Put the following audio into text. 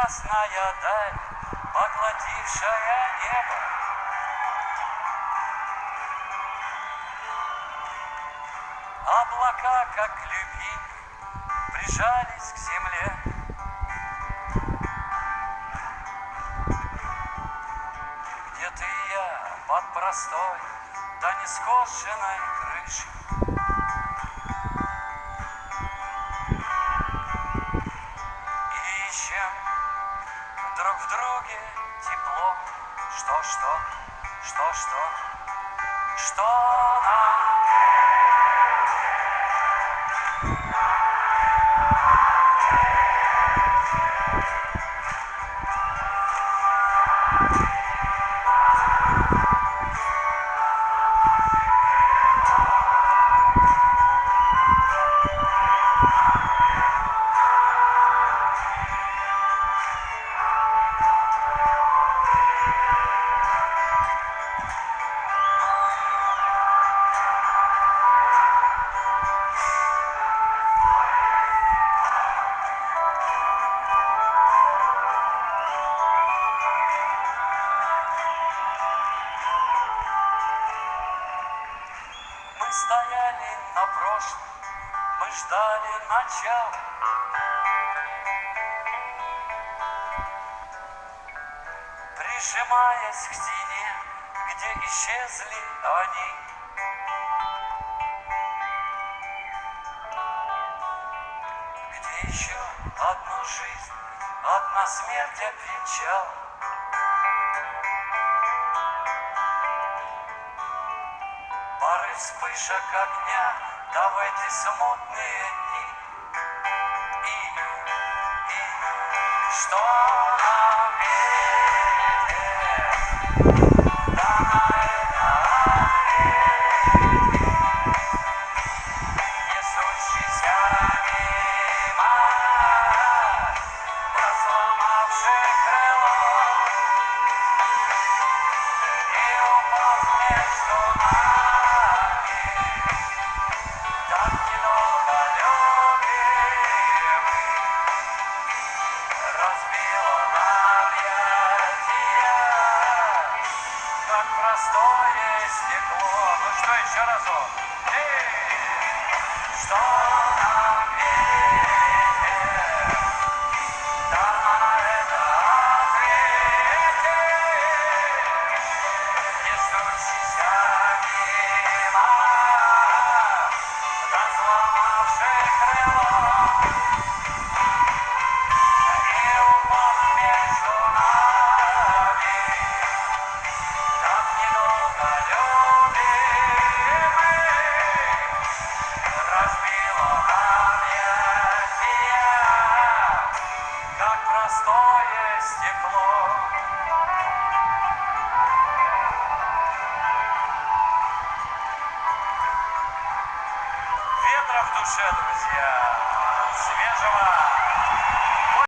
ясная даль, поглотившая небо. Облака, как любимые, прижались к земле. Где ты и я под простой, да не скошенной крышей. И ищем друг в друге тепло. Что нам? Стояли на прошлом, мы ждали начала. Прижимаясь к стене, где исчезли они. Где еще одну жизнь, одна смерть обвенчала. Пары вспышек огня, да в эти смутные дни. И что нам ветер, да на это ответь, несущийся мимо, разломавший крыло и упав между нами. Так недолго любимый разбило на объятия, как простое стекло. Ну что, еще разок? Что нам ветер, да на это ответь, несущийся мимо, разломавший крыло и упав между нами. Так недолго любимый разбило объятия, как простое стекло. Ветра в душе, друзья, свежего.